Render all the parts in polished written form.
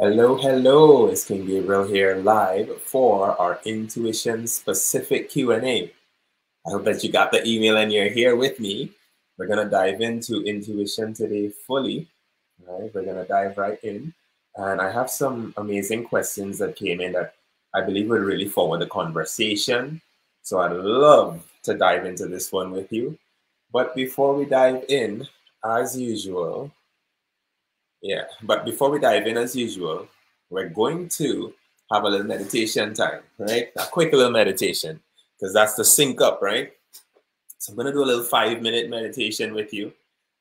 Hello, hello. It's King Gabriel here live for our intuition specific Q&A. I hope that you got the email and you're here with me. We're going to dive into intuition today fully. Right? We're going to dive right in. And I have some amazing questions that came in that I believe will really forward the conversation. So I'd love to dive into this one with you. But before we dive in, as usual, but before we dive in, as usual, we're going to have a little meditation time, right? A quick little meditation, because that's the sync up, right? So I'm going to do a little 5-minute meditation with you.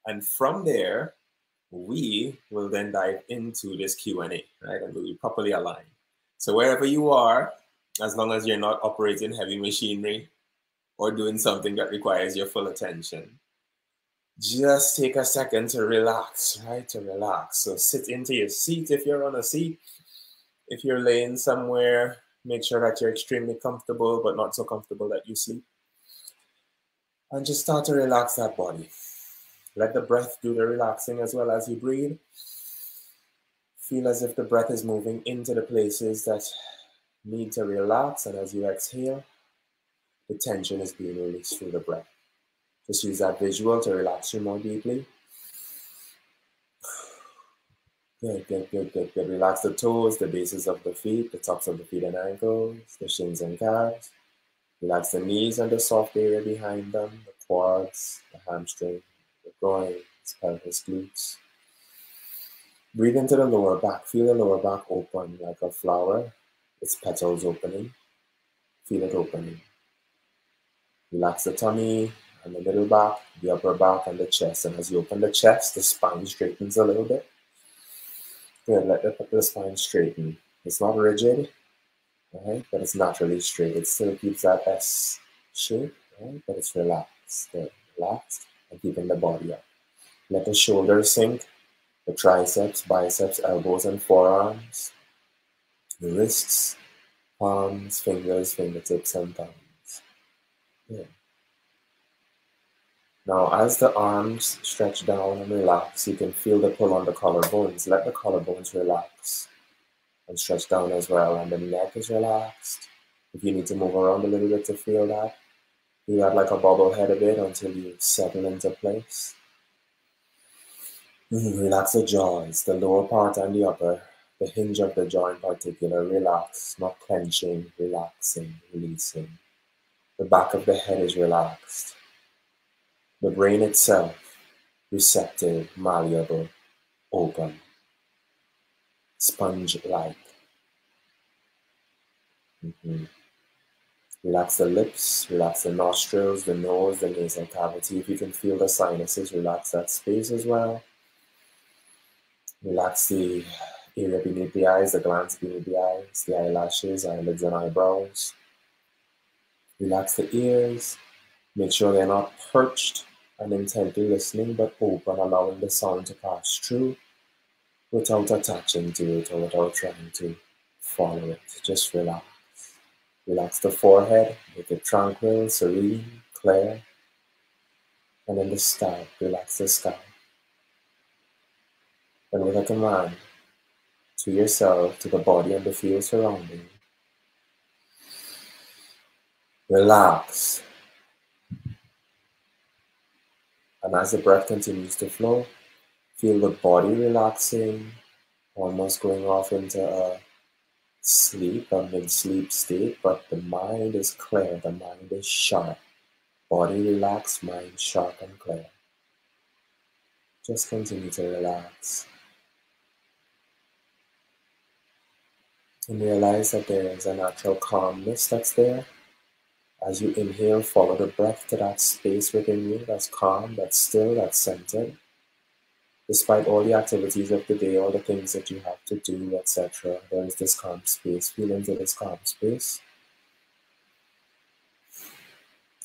And from there, we will then dive into this Q&A, right? And we'll be properly aligned. So wherever you are, as long as you're not operating heavy machinery or doing something that requires your full attention, just take a second to relax, right? To relax. So sit into your seat if you're on a seat. If you're laying somewhere, make sure that you're extremely comfortable, but not so comfortable that you sleep. And just start to relax that body. Let the breath do the relaxing as well as you breathe. Feel as if the breath is moving into the places that need to relax. And as you exhale, the tension is being released through the breath. Just use that visual to relax you more deeply. Good. Relax the toes, the bases of the feet, the tops of the feet and ankles, the shins and calves. Relax the knees and the soft area behind them, the quads, the hamstring, the groins, pelvis, glutes. Breathe into the lower back. Feel the lower back open like a flower, its petals opening. Feel it opening. Relax the tummy and the middle back, the upper back, and the chest. And as you open the chest, the spine straightens a little bit. Good, let the spine straighten. It's not rigid, right? But it's naturally straight. It still keeps that S shape, right? But it's relaxed. Good. Relaxed and keeping the body up. Let the shoulders sink, the triceps, biceps, elbows, and forearms, the wrists, palms, fingers, fingertips, and thumbs. Good. Now, as the arms stretch down and relax, you can feel the pull on the collarbones. Let the collarbones relax and stretch down as well. And the neck is relaxed. If you need to move around a little bit to feel that, do that like a bobblehead a bit until you settle into place. Relax the jaws, the lower part and the upper, the hinge of the jaw in particular. Relax, not clenching, relaxing, releasing. The back of the head is relaxed. The brain itself, receptive, malleable, open, sponge-like. Relax the lips, relax the nostrils, the nose, the nasal cavity. If you can feel the sinuses, relax that space as well. Relax the area beneath the eyes, the glands beneath the eyes, the eyelashes, eyelids, and eyebrows. Relax the ears. Make sure they're not perched and intently listening, but open, allowing the sound to pass through without attaching to it or without trying to follow it. Just relax. Relax the forehead, make it tranquil, serene, clear. And then the scalp, relax the scalp. And with a command to yourself, to the body and the field surrounding, relax. And as the breath continues to flow, feel the body relaxing, almost going off into a sleep, a mid-sleep state, but the mind is clear, the mind is sharp. Body relaxed, mind sharp and clear. Just continue to relax. And realize that there is a natural calmness that's there. As you inhale, follow the breath to that space within you that's calm, that's still, that's centered. Despite all the activities of the day, all the things that you have to do, etc., there is this calm space. Feel into this calm space.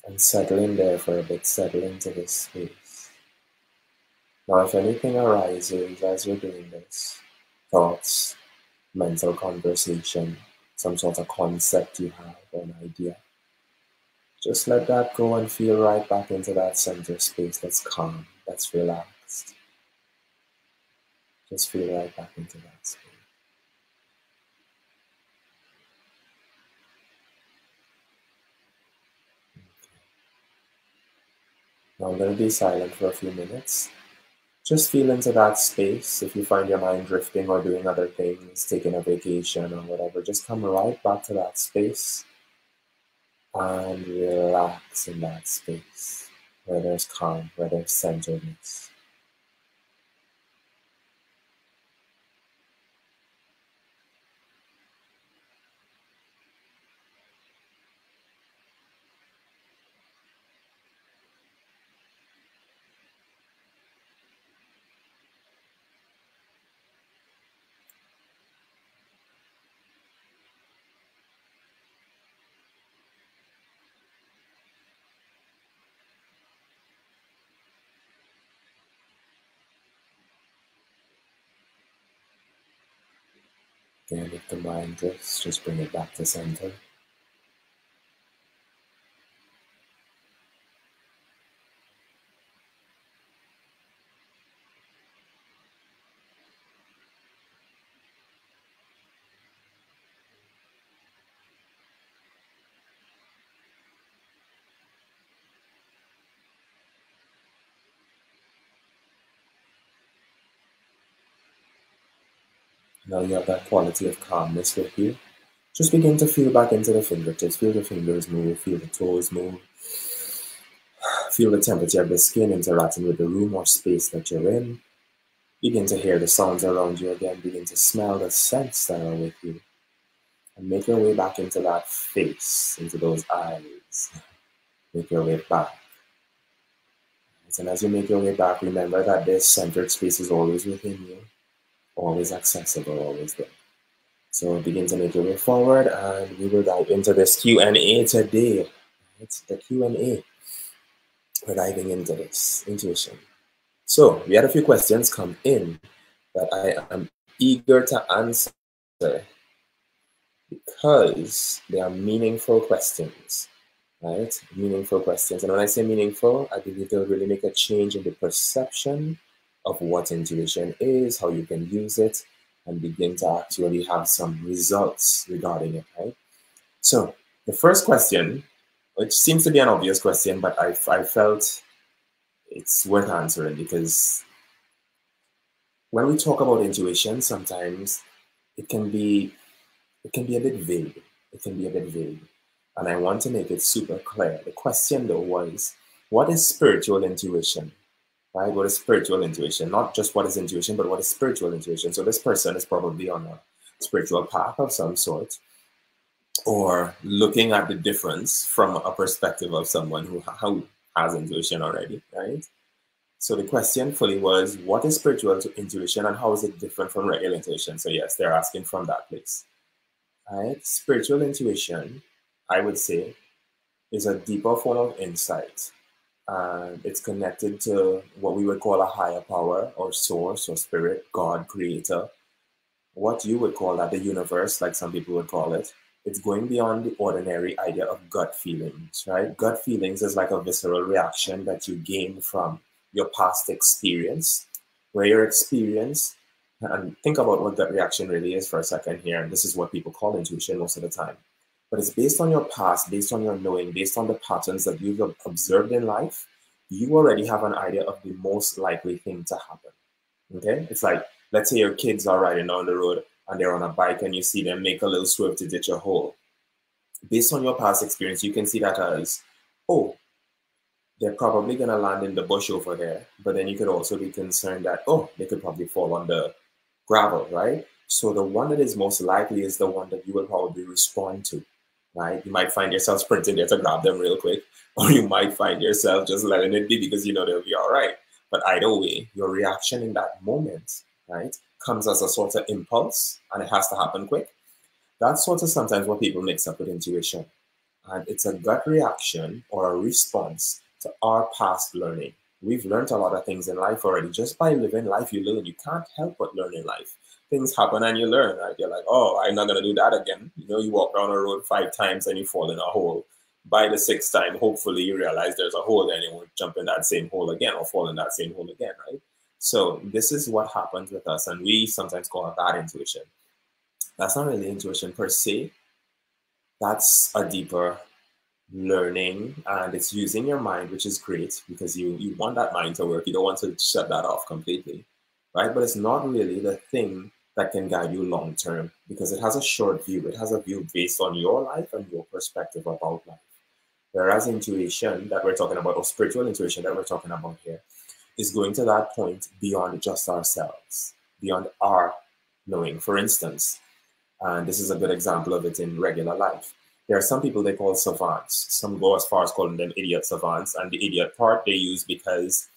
And settle in there for a bit, settle into this space. Now, if anything arises as you're doing this, thoughts, mental conversation, some sort of concept you have or an idea, just let that go and feel right back into that center space that's calm, that's relaxed. Just feel right back into that space. Now I'm going to be silent for a few minutes. Just feel into that space. If you find your mind drifting or doing other things, taking a vacation or whatever, just come right back to that space and relax in that space where there's calm, where there's centeredness. Again, if the mind drifts, just bring it back to center. Now you have that quality of calmness with you. Just begin to feel back into the fingertips. Feel the fingers move, feel the toes move. Feel the temperature of the skin interacting with the room or space that you're in. Begin to hear the sounds around you again. Begin to smell the scents that are with you. And make your way back into that face, into those eyes. Make your way back. And as you make your way back, remember that this centered space is always within you, always accessible, always there. So begin to make your way forward, and we will dive into this Q&A today. It's the Q&A. We're diving into this intuition. So we had a few questions come in that I am eager to answer because they are meaningful questions, right? Meaningful questions. And when I say meaningful, I believe they'll really make a change in the perception of what intuition is, how you can use it, and begin to actually have some results regarding it, right? So the first question, which seems to be an obvious question, but I felt it's worth answering because when we talk about intuition, sometimes it can be a bit vague. It can be a bit vague. And I want to make it super clear. The question though was, what is spiritual intuition? Right? What is spiritual intuition? Not just what is intuition, but what is spiritual intuition? So this person is probably on a spiritual path of some sort, or looking at the difference from a perspective of someone who has intuition already, right? So the question fully was, what is spiritual intuition and how is it different from regular intuition? So yes, they're asking from that place. Right? Spiritual intuition, I would say, is a deeper form of insight. And it's connected to what we would call a higher power or source or spirit, God, creator. What you would call that, the universe, like some people would call it. It's going beyond the ordinary idea of gut feelings, right? Gut feelings is like a visceral reaction that you gain from your past experience, where your experience, and think about what gut reaction really is for a second here, and this is what people call intuition most of the time. But it's based on your past, based on your knowing, based on the patterns that you've observed in life. You already have an idea of the most likely thing to happen. Okay? It's like, let's say your kids are riding down the road and they're on a bike and you see them make a little swerve to ditch a hole. Based on your past experience, you can see that as, oh, they're probably going to land in the bush over there. But then you could also be concerned that, oh, they could probably fall on the gravel, right? So the one that is most likely is the one that you will probably respond to, right? You might find yourself sprinting there to grab them real quick, or you might find yourself just letting it be because you know they'll be all right. But either way, your reaction in that moment, right, comes as a sort of impulse and it has to happen quick. That's sort of sometimes what people mix up with intuition. And it's a gut reaction or a response to our past learning. We've learned a lot of things in life already. Just by living life, you learn. You can't help but learn in life. Things happen and you learn, right? You're like, oh, I'm not going to do that again. You know, you walk down a road 5 times and you fall in a hole. By the 6th time, hopefully you realize there's a hole there and you won't jump in that same hole again or fall in that same hole again, right? So this is what happens with us. And we sometimes call it bad intuition. That's not really intuition per se. That's a deeper learning, and it's using your mind, which is great because you want that mind to work. You don't want to shut that off completely, right? But it's not really the thing that can guide you long term because it has a short view. It has a view based on your life and your perspective about life. Whereas intuition that we're talking about, or spiritual intuition that we're talking about here, is going to that point beyond just ourselves, beyond our knowing. For instance, and this is a good example of it in regular life. There are some people they call savants. Some go as far as calling them idiot savants, and the idiot part they use because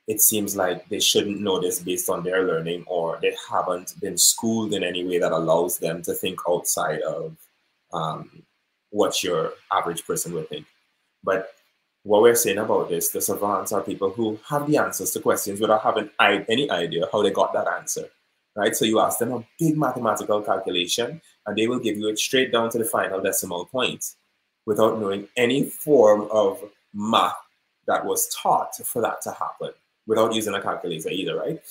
it seems like they shouldn't know this based on their learning, or they haven't been schooled in any way that allows them to think outside of what your average person would think. But what we're saying about this, the savants are people who have the answers to questions without having any idea how they got that answer, right? So you ask them a big mathematical calculation, and they will give you it straight down to the final decimal point without knowing any form of math that was taught for that to happen, without using a calculator either, right?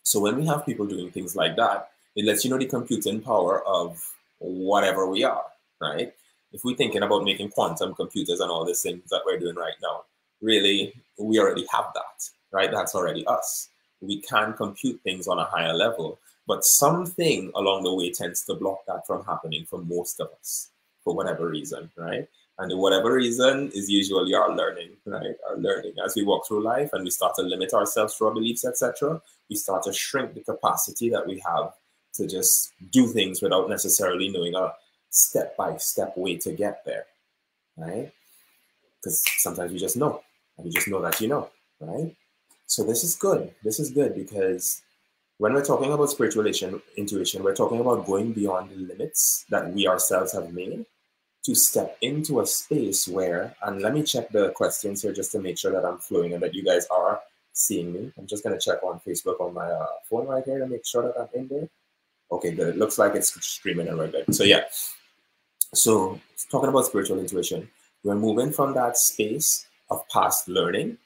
So when we have people doing things like that, it lets you know the computing power of whatever we are, right? If we're thinking about making quantum computers and all these things that we're doing right now, really, we already have that, right? That's already us. We can compute things on a higher level, but something along the way tends to block that from happening for most of us, for whatever reason, right? And whatever reason is usually our learning, right? Our learning as we walk through life and we start to limit ourselves through our beliefs, etc. We start to shrink the capacity that we have to just do things without necessarily knowing a step-by-step way to get there, right? Because sometimes you just know, and you just know that you know, right? So this is good. This is good because when we're talking about spiritual intuition, we're talking about going beyond the limits that we ourselves have made to step into a space where, and let me check the questions here just to make sure that I'm flowing and that you guys are seeing me. I'm just going to check on Facebook on my phone right here to make sure that I'm in there. Okay, good. It looks like it's streaming and we're good. So yeah. So talking about spiritual intuition, we're moving from that space of past learning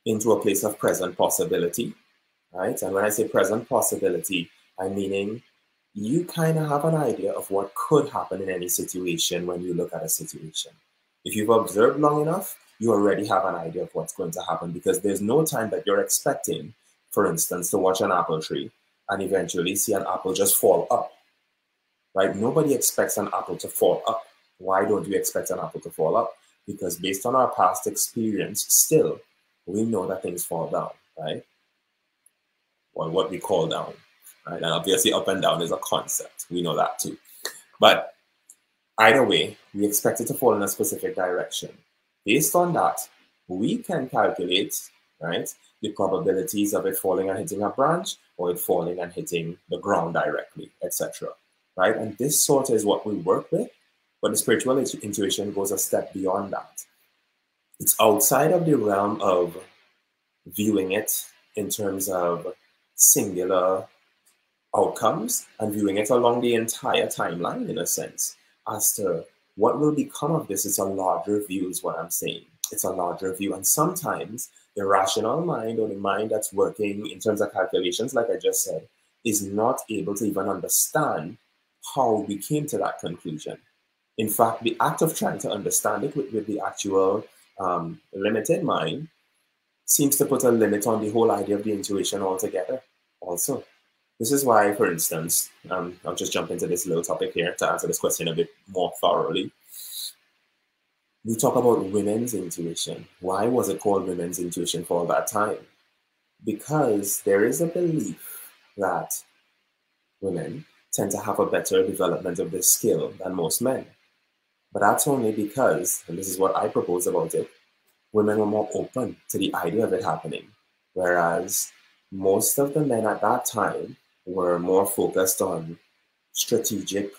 into a place of present possibility, right? And when I say present possibility, I'm meaning you kind of have an idea of what could happen in any situation when you look at a situation. If you've observed long enough, you already have an idea of what's going to happen because there's no time that you're expecting, for instance, to watch an apple tree and eventually see an apple just fall up, right? Nobody expects an apple to fall up. Why don't you expect an apple to fall up? Because based on our past experience, still, we know that things fall down, right? Or what we call down, right? And obviously up and down is a concept. We know that too. But either way, we expect it to fall in a specific direction. Based on that, we can calculate, right, the probabilities of it falling and hitting a branch or it falling and hitting the ground directly, etc. Right? And this sort of is what we work with, but the spiritual intuition goes a step beyond that. It's outside of the realm of viewing it in terms of singular outcomes and viewing it along the entire timeline in a sense as to what will become of this. It's a larger view is what I'm saying. It's a larger view. And sometimes the rational mind or the mind that's working in terms of calculations, like I just said, is not able to even understand how we came to that conclusion. In fact, the act of trying to understand it with the actual limited mind seems to put a limit on the whole idea of the intuition altogether also. This is why, for instance, I'll just jump into this little topic here to answer this question a bit more thoroughly. We talk about women's intuition. Why was it called women's intuition for all that time? Because there is a belief that women tend to have a better development of this skill than most men. But that's only because, and this is what I propose about it, women were more open to the idea of it happening. Whereas most of the men at that time were more focused on strategic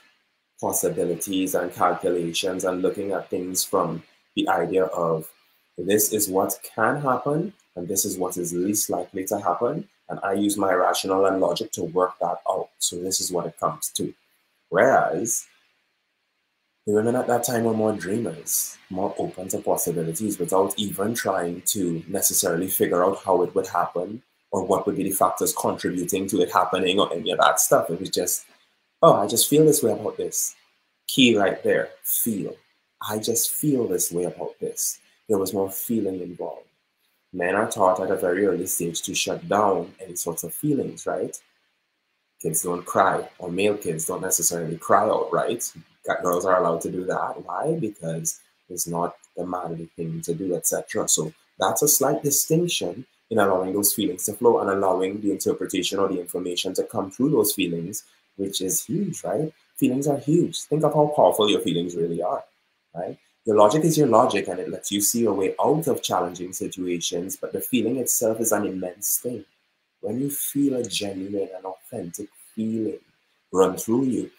possibilities and calculations and looking at things from the idea of this is what can happen and this is what is least likely to happen. And I use my rational and logic to work that out. So this is what it comes to. Whereas the women at that time were more dreamers, more open to possibilities without even trying to necessarily figure out how it would happen or what would be the factors contributing to it happening or any of that stuff. It was just, oh, I just feel this way about this. Key right there, feel. I just feel this way about this. There was more feeling involved. Men are taught at a very early stage to shut down any sorts of feelings, right? Kids don't cry, or male kids don't necessarily cry outright. Girls are allowed to do that. Why? Because it's not the manly thing to do, etc. So that's a slight distinction in allowing those feelings to flow and allowing the interpretation or the information to come through those feelings, which is huge, right? Feelings are huge. Think of how powerful your feelings really are, right? Your logic is your logic and it lets you see your way out of challenging situations, but the feeling itself is an immense thing. When you feel a genuine and authentic feeling run through you,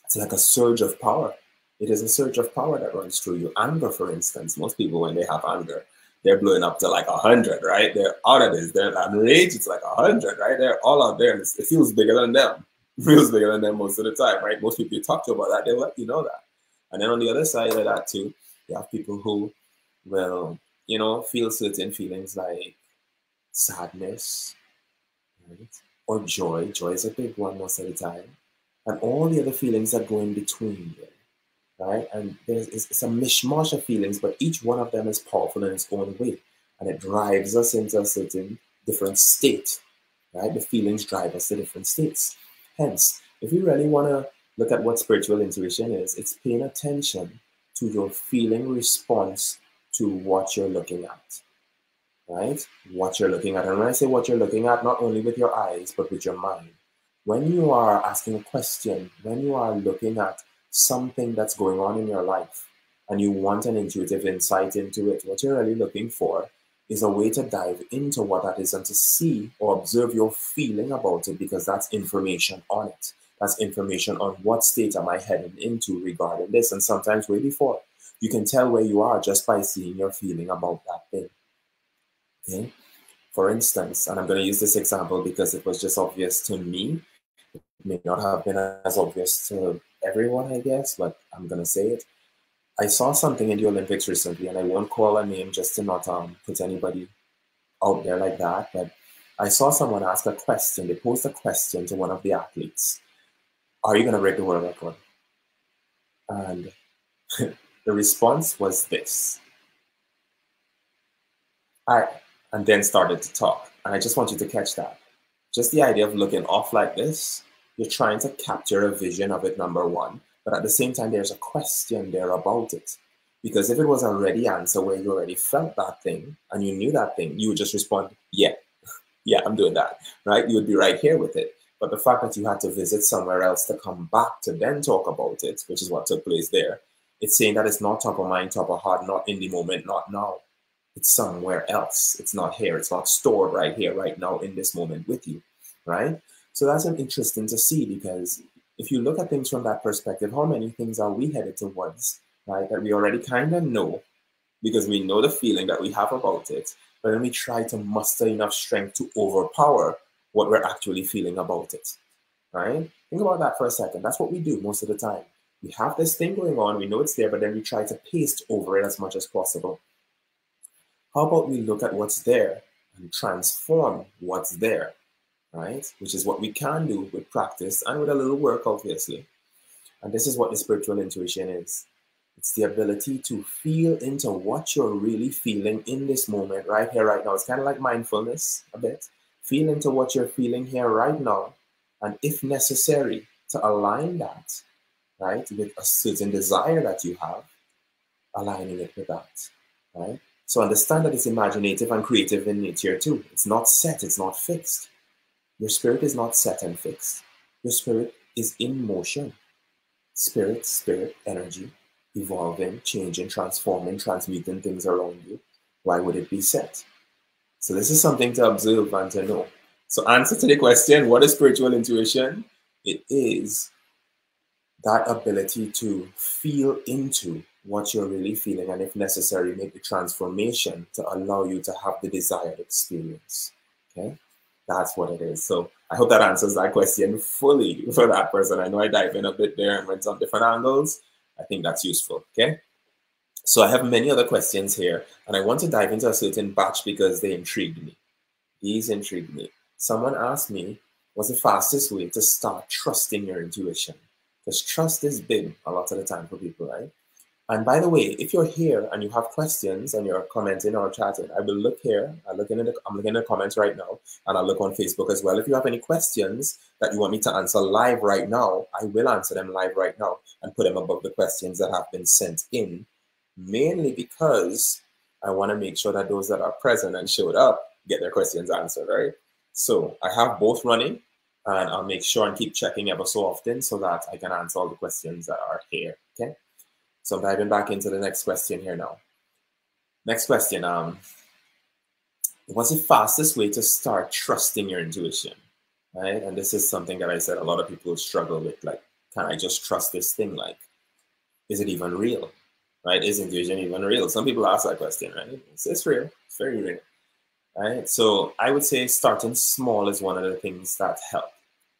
it's like a surge of power. It is a surge of power that runs through you. Anger, for instance, most people, when they have anger, they're blowing up to like 100, right? They're out of this. They're at rage, it's like 100, right? They're all out there. And it feels bigger than them. It feels bigger than them most of the time, right? Most people you talk to about that, they'll let you know that. And then on the other side of that too, you have people who will, feel certain feelings like sadness, right? Or joy. Joy is a big one most of the time. And all the other feelings that go in between there, right? And it's a mishmash of feelings, but each one of them is powerful in its own way. And it drives us into a certain different state, right? The feelings drive us to different states. Hence, if we really want to look at what spiritual intuition is, it's paying attention to your feeling response to what you're looking at, right? What you're looking at. And when I say what you're looking at, not only with your eyes, but with your mind. When you are asking a question, when you are looking at something that's going on in your life and you want an intuitive insight into it, what you're really looking for is a way to dive into what that is and to see or observe your feeling about it, because that's information on it. That's information on what state am I heading into regarding this. And sometimes way before, you can tell where you are just by seeing your feeling about that thing. Okay? For instance, and I'm going to use this example because it was just obvious to me. It may not have been as obvious to everyone, I guess, but I'm going to say it. I saw something in the Olympics recently, and I won't call a name just to not put anybody out there like that, but I saw someone ask a question. They posed a question to one of the athletes. Are you going to break the world record? And the response was this. And then started to talk. And I just want you to catch that. Just the idea of looking off like this, you're trying to capture a vision of it, number one. But at the same time, there's a question there about it. Because if it was a ready answer where you already felt that thing and you knew that thing, you would just respond, yeah, I'm doing that, right? You would be right here with it. But the fact that you had to visit somewhere else to come back to then talk about it, which is what took place there, it's saying that it's not top of mind, top of heart, not in the moment, not now. It's somewhere else. It's not here. It's not stored right here, right now, in this moment with you, right? So that's interesting to see, because if you look at things from that perspective, how many things are we headed towards, right, that we already kind of know because we know the feeling that we have about it, but then we try to muster enough strength to overpower what we're actually feeling about it, right? Think about that for a second. That's what we do most of the time. We have this thing going on, we know it's there, but then we try to paste over it as much as possible. How about we look at what's there and transform what's there, right? Which is what we can do with practice and with a little work, obviously. And this is what the spiritual intuition is. It's the ability to feel into what you're really feeling in this moment, right here, right now. It's kind of like mindfulness a bit. Feel into what you're feeling here right now. And if necessary, to align that, right, with a certain desire that you have, aligning it with that, right? So understand that it's imaginative and creative in nature too. It's not set, it's not fixed. Your spirit is not set and fixed. Your spirit is in motion. Spirit, energy, evolving, changing, transforming, transmuting things around you. Why would it be set? So this is something to observe and to know. So answer to the question, what is spiritual intuition? It is that ability to feel into what you're really feeling, and if necessary, make the transformation to allow you to have the desired experience. Okay, that's what it is. So I hope that answers that question fully for that person. I know I dived in a bit there and went on different angles. I think that's useful. Okay, so I have many other questions here, and I want to dive into a certain batch because they intrigued me. These intrigued me. Someone asked me, what's the fastest way to start trusting your intuition? Because trust is big a lot of the time for people, right? And by the way, if you're here and you have questions and you're commenting or chatting, I will look here. I'm looking in the comments right now, and I'll look on Facebook as well. If you have any questions that you want me to answer live right now, I will answer them live right now and put them above the questions that have been sent in, mainly because I want to make sure that those that are present and showed up get their questions answered, right? So I have both running, and I'll make sure and keep checking ever so often so that I can answer all the questions that are here, okay? So I'm diving back into the next question here now. Next question, what's the fastest way to start trusting your intuition, right? And this is something that I said a lot of people struggle with, like, can I just trust this thing? Like, is it even real, right? Is intuition even real? Some people ask that question, right? It's real, it's very real, right? So I would say starting small is one of the things that help.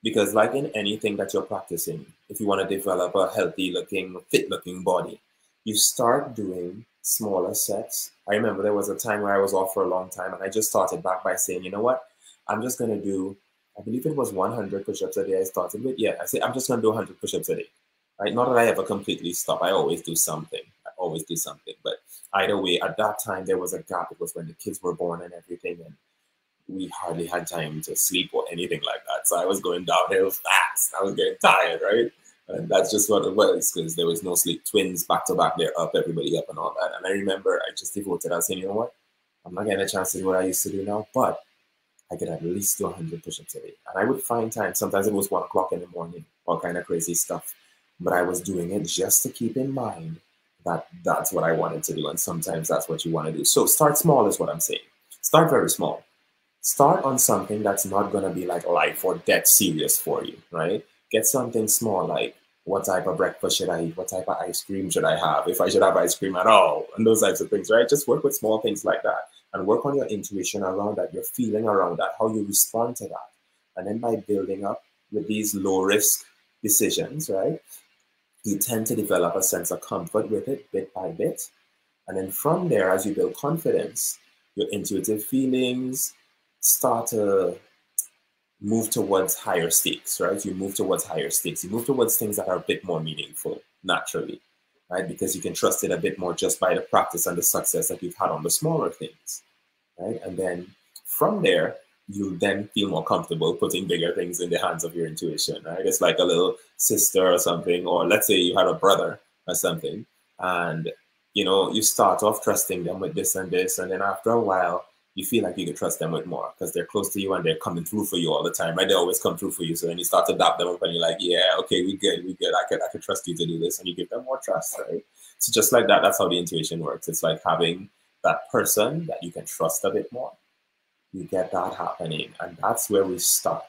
Because like in anything that you're practicing, if you want to develop a healthy looking, fit looking body, you start doing smaller sets. I remember there was a time where I was off for a long time and I just started back by saying, you know what, I'm just going to do, I believe it was 100 push-ups a day I started with. Yeah, I said, I'm just going to do 100 push-ups a day. Right? Not that I ever completely stop. I always do something. But either way, at that time, there was a gap. It was when the kids were born and everything. And we hardly had time to sleep or anything like that. So I was going downhill fast. I was getting tired, right? And that's just what it was, because there was no sleep. Twins back to back, they're up, everybody up and all that. And I remember I just devoted, I was saying, you know what? I'm not getting a chance to do what I used to do now, but I could at least do 100 push-ups a day. And I would find time. Sometimes it was 1 o'clock in the morning, all kind of crazy stuff. But I was doing it just to keep in mind that that's what I wanted to do. And sometimes that's what you want to do. So start small is what I'm saying. Start very small. Start on something that's not going to be like life or death serious for you, right? Get something small, like what type of breakfast should I eat? What type of ice cream should I have? If I should have ice cream at all, and those types of things, right? Just work with small things like that and work on your intuition around that, your feeling around that, how you respond to that. And then by building up with these low risk decisions, right, you tend to develop a sense of comfort with it bit by bit. And then from there, as you build confidence, your intuitive feelings start to move towards higher stakes, right? You move towards higher stakes. You move towards things that are a bit more meaningful naturally, right? Because you can trust it a bit more just by the practice and the success that you've had on the smaller things, right? And then from there, you then feel more comfortable putting bigger things in the hands of your intuition, right? It's like a little sister or something, or let's say you had a brother or something, and you start off trusting them with this and this, and then after a while, you feel like you can trust them with more because they're close to you and they're coming through for you all the time, right? They always come through for you. So then you start to dap them up and you're like, yeah, okay, we good. I could trust you to do this, and you give them more trust, right? So just like that, that's how the intuition works. It's like having that person that you can trust a bit more. You get that happening, and that's where we start,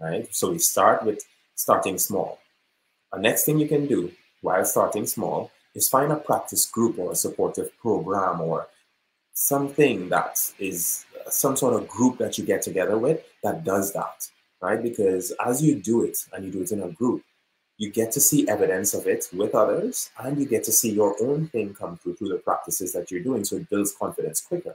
right? So we start with starting small. The next thing you can do while starting small is find a practice group or a supportive program or something that is some sort of group that you get together with that does that, right? Because as you do it and you do it in a group, you get to see evidence of it with others, and you get to see your own thing come through the practices that you're doing. So it builds confidence quicker,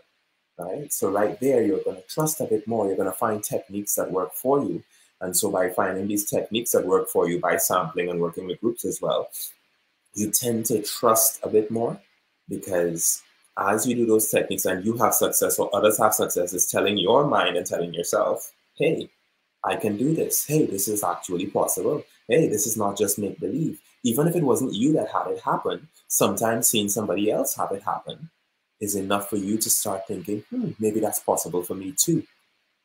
right? So right there, you're going to trust a bit more. You're going to find techniques that work for you. And so by finding these techniques that work for you, by sampling and working with groups as well, you tend to trust a bit more, because as you do those techniques and you have success or others have success, it's telling your mind and telling yourself, hey, I can do this. Hey, this is actually possible. Hey, this is not just make believe. Even if it wasn't you that had it happen, sometimes seeing somebody else have it happen is enough for you to start thinking, maybe that's possible for me too.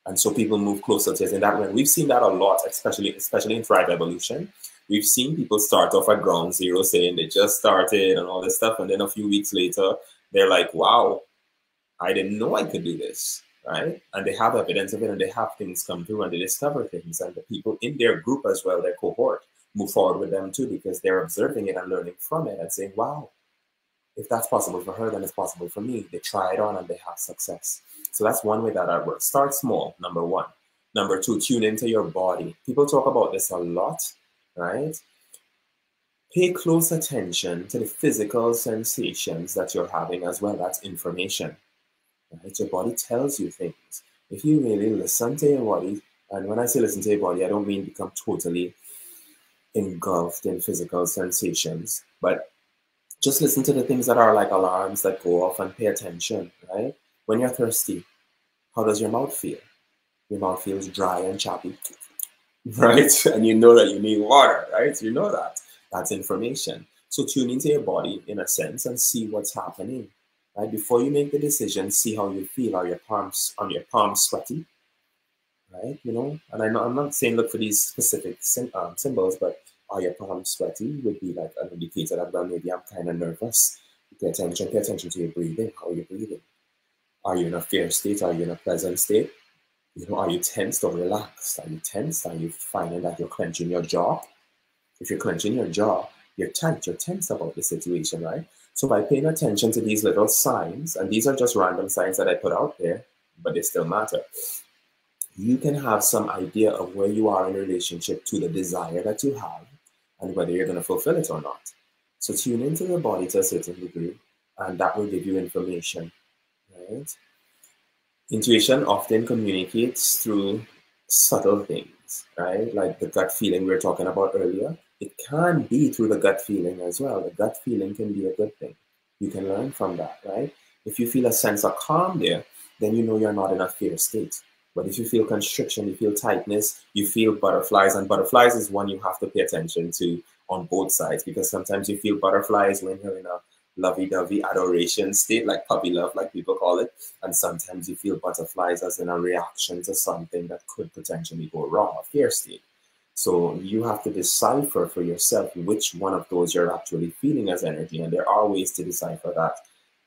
And so people move closer to it in that way. We've seen that a lot, especially in Thrive Evolution. We've seen people start off at ground zero saying they just started and all this stuff. And then a few weeks later, they're like, wow, I didn't know I could do this, right? And they have evidence of it, and they have things come through, and they discover things. And the people in their group as well, their cohort, move forward with them too, because they're observing it and learning from it and saying, wow, if that's possible for her, then it's possible for me. They try it on and they have success. So that's one way that works. Start small, number one. Number two, tune into your body. People talk about this a lot, right? Pay close attention to the physical sensations that you're having as well. That's information, right? Your body tells you things. If you really listen to your body, and when I say listen to your body, I don't mean become totally engulfed in physical sensations, but Just listen to the things that are like alarms that go off and pay attention, right? When you're thirsty, how does your mouth feel? Your mouth feels dry and choppy, right? And you know that you need water, right? You know that. That's information. So tune into your body in a sense and see what's happening, right? Before you make the decision, see how you feel. Are your palms sweaty, right? You know, and I'm not saying look for these specific symbols, but are your palms sweaty would be like an indicator that, well, maybe I'm kind of nervous. Pay attention to your breathing. How are you breathing? Are you in a fear state? Are you in a pleasant state? You know, are you tensed or relaxed? Are you tensed? Are you finding that you're clenching your jaw? If you're clenching your jaw, you're tight, you're tense about the situation, right? So by paying attention to these little signs, and these are just random signs that I put out there, but they still matter, you can have some idea of where you are in relationship to the desire that you have and whether you're going to fulfill it or not. So tune into the body to a certain degree, and that will give you information, right? Intuition often communicates through subtle things, right? Like the gut feeling we were talking about earlier. It can be through the gut feeling as well. The gut feeling can be a good thing. You can learn from that, right? If you feel a sense of calm there, then you know you're not in a fear state. But if you feel constriction, you feel tightness, you feel butterflies, and butterflies is one you have to pay attention to on both sides, because sometimes you feel butterflies when you're in a lovey-dovey adoration state, like puppy love, like people call it, and sometimes you feel butterflies as in a reaction to something that could potentially go wrong, a fear state. So you have to decipher for yourself which one of those you're actually feeling as energy, and there are ways to decipher that.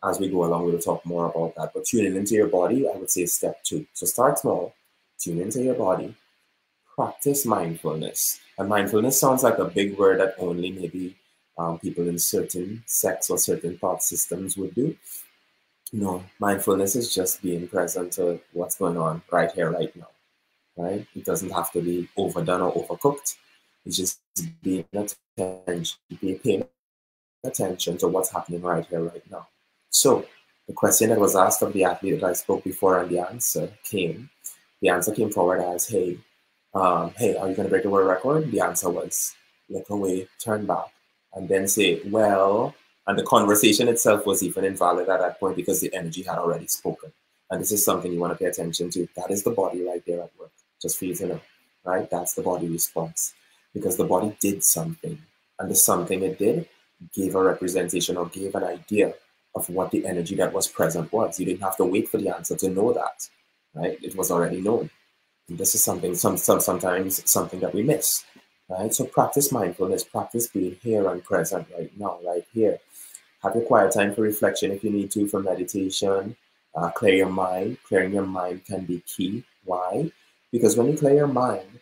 As we go along, we'll talk more about that. But tuning into your body, I would say step 2. So start small, tune into your body, practice mindfulness. And mindfulness sounds like a big word that only maybe people in certain sects or certain thought systems would do. No, mindfulness is just being present to what's going on right here, right now, right? It doesn't have to be overdone or overcooked. It's just being attention, paying attention to what's happening right here, right now. So the question that was asked of the athlete that I spoke before, and the answer came forward as, hey, are you going to break the world record? The answer was, look away, turn back, and then say, well, and the conversation itself was even invalid at that point because the energy had already spoken. And this is something you want to pay attention to. That is the body right there at work, just for you to know, right? That's the body response, because the body did something, and the something it did gave a representation or gave an idea of what the energy that was present was. You didn't have to wait for the answer to know that, right? It was already known. And this is something, sometimes something that we miss, right? So practice mindfulness, practice being here and present right now, right here. Have your quiet time for reflection if you need to, for meditation. Clear your mind. Clearing your mind can be key. Why? Because when you clear your mind,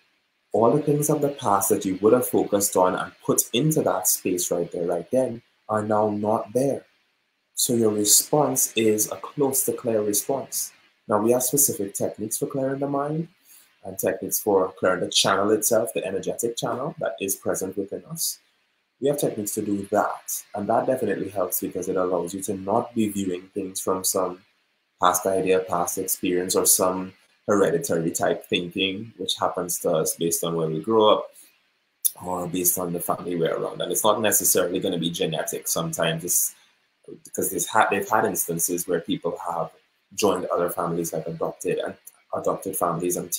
all the things of the past that you would have focused on and put into that space right there, right then, are now not there. So your response is a close to clear response. Now, we have specific techniques for clearing the mind and techniques for clearing the channel itself, the energetic channel that is present within us. We have techniques to do that. And that definitely helps because it allows you to not be viewing things from some past idea, past experience, or some hereditary type thinking, which happens to us based on where we grow up or based on the family we're around. And it's not necessarily going to be genetic. Sometimes it's because they've had instances where people have joined other families, like adopted families, and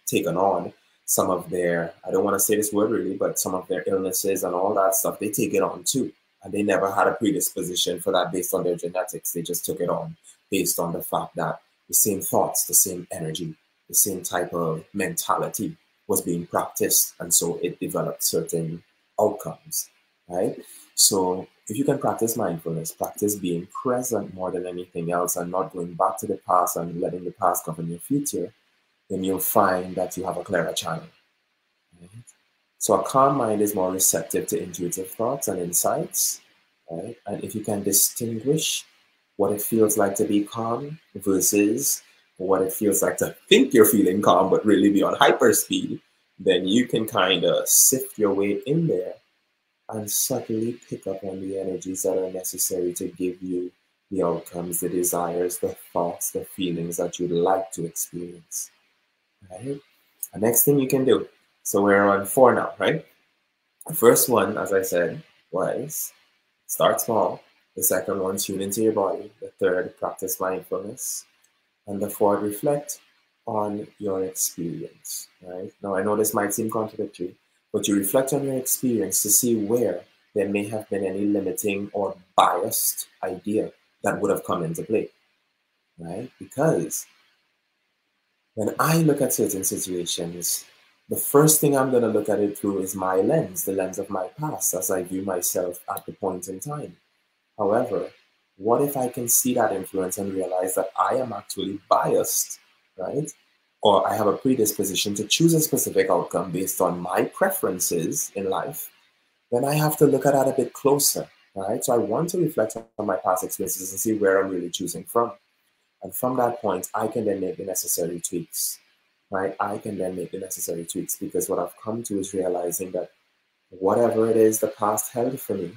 taken on some of their, I don't want to say this word really, but some of their illnesses and all that stuff. They take it on too, and they never had a predisposition for that based on their genetics. They just took it on based on the fact that the same thoughts, the same energy, the same type of mentality was being practiced, and so it developed certain outcomes, right? So if you can practice mindfulness, practice being present more than anything else and not going back to the past and letting the past govern your future, then you'll find that you have a clearer channel. Right? So a calm mind is more receptive to intuitive thoughts and insights, right? And if you can distinguish what it feels like to be calm versus what it feels like to think you're feeling calm but really be on hyperspeed, then you can kind of sift your way in there and subtly pick up on the energies that are necessary to give you the outcomes, the desires, the thoughts, the feelings that you'd like to experience, right? The next thing you can do, so we're on 4 now, right? The first one, as I said, was Start small. The second one, tune into your body. The third, practice mindfulness. And the fourth, reflect on your experience, right? Now, I know this might seem contradictory, but you reflect on your experience to see where there may have been any limiting or biased idea that would have come into play, right? Because when I look at certain situations, the first thing I'm going to look at it through is my lens, the lens of my past, as I view myself at the point in time. However, what if I can see that influence and realize that I am actually biased, right? Or I have a predisposition to choose a specific outcome based on my preferences in life, then I have to look at that a bit closer, right? So I want to reflect on my past experiences and see where I'm really choosing from. And from that point, I can then make the necessary tweaks, right? I can then make the necessary tweaks because what I've come to is realizing that whatever it is the past held for me,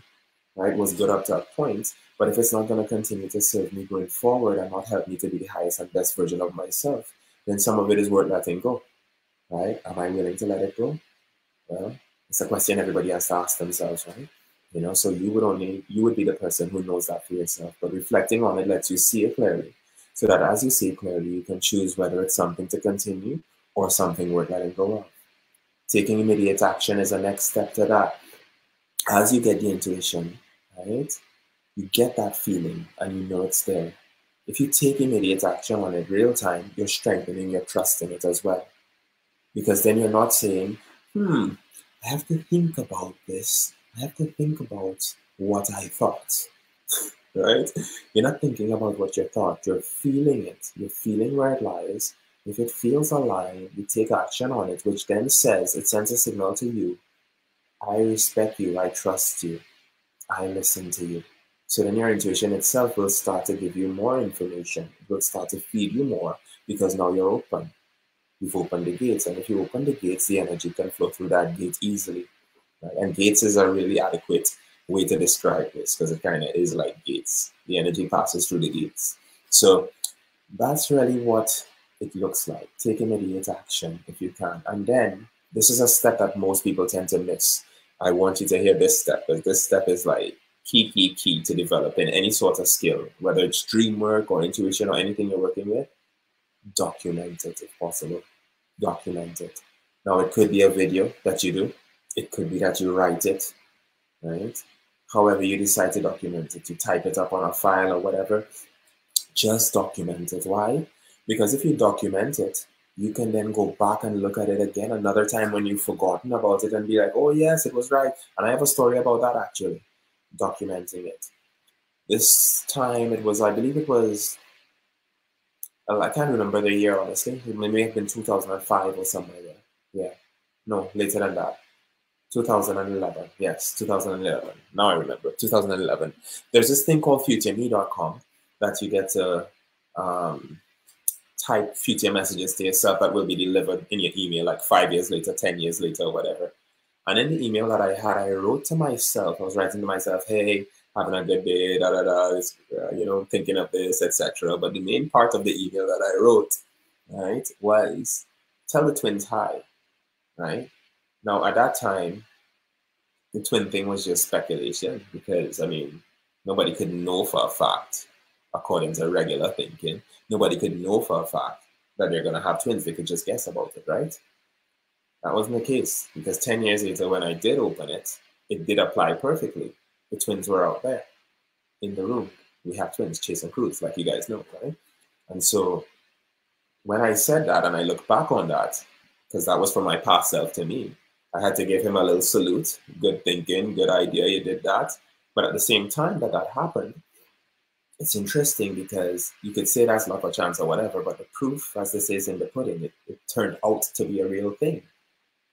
right, was good up to a point, but if it's not going to continue to serve me going forward and not help me to be the highest and best version of myself, then some of it is worth letting go, right? Am I willing to let it go? Well, it's a question everybody has to ask themselves, right? So you would be the person who knows that for yourself, but reflecting on it lets you see it clearly, so that as you see it clearly, you can choose whether it's something to continue or something worth letting go of. Taking immediate action is the next step to that. As you get the intuition, right, you get that feeling and you know it's there. If you take immediate action on it real time, you're strengthening your trust in it as well. Because then you're not saying, I have to think about this. I have to think about what I thought, right? You're not thinking about what you thought. You're feeling it. You're feeling where it lies. If it feels aligned, you take action on it, which then says, it sends a signal to you. I respect you. I trust you. I listen to you. So then your intuition itself will start to give you more information. It will start to feed you more because now you're open. You've opened the gates. And if you open the gates, the energy can flow through that gate easily. Right? And gates is a really adequate way to describe this because it kind of is like gates. The energy passes through the gates. So that's really what it looks like. Take immediate action if you can. And then this is a step that most people tend to miss. I want you to hear this step because this step is like key to developing any sort of skill, whether it's dream work or intuition or anything you're working with. Document it if possible. Document it. Now, it could be a video that you do. It could be that you write it, right? However you decide to document it, you type it up on a file or whatever, just document it. Why? Because if you document it, you can then go back and look at it again another time when you've forgotten about it and be like, oh yes, it was right. And I have a story about that actually, documenting it. This time it was, I believe it was, I can't remember the year honestly. It may have been 2005 or somewhere there. Yeah, no, later than that. 2011, yes, 2011. Now I remember, 2011. There's this thing called futureme.com that you get to type future messages to yourself that will be delivered in your email like 5 years later, 10 years later, or whatever. And in the email that I had, I wrote to myself, I was writing to myself, hey, having a good day, thinking of this, etc. But the main part of the email that I wrote, right, was tell the twins hi, right? Now, at that time, the twin thing was just speculation because, nobody could know for a fact, according to regular thinking, nobody could know for a fact that they're going to have twins. They could just guess about it, right? That wasn't the case because 10 years later, when I did open it, it did apply perfectly. The twins were out there in the room. We have twins, Chase and Cruz, like you guys know, right? And so when I said that and I look back on that, because that was from my past self to me, I had to give him a little salute. Good thinking, good idea, you did that. But at the same time that happened, it's interesting because you could say that's luck or chance or whatever, but the proof, as they say, is in the pudding. It turned out to be a real thing,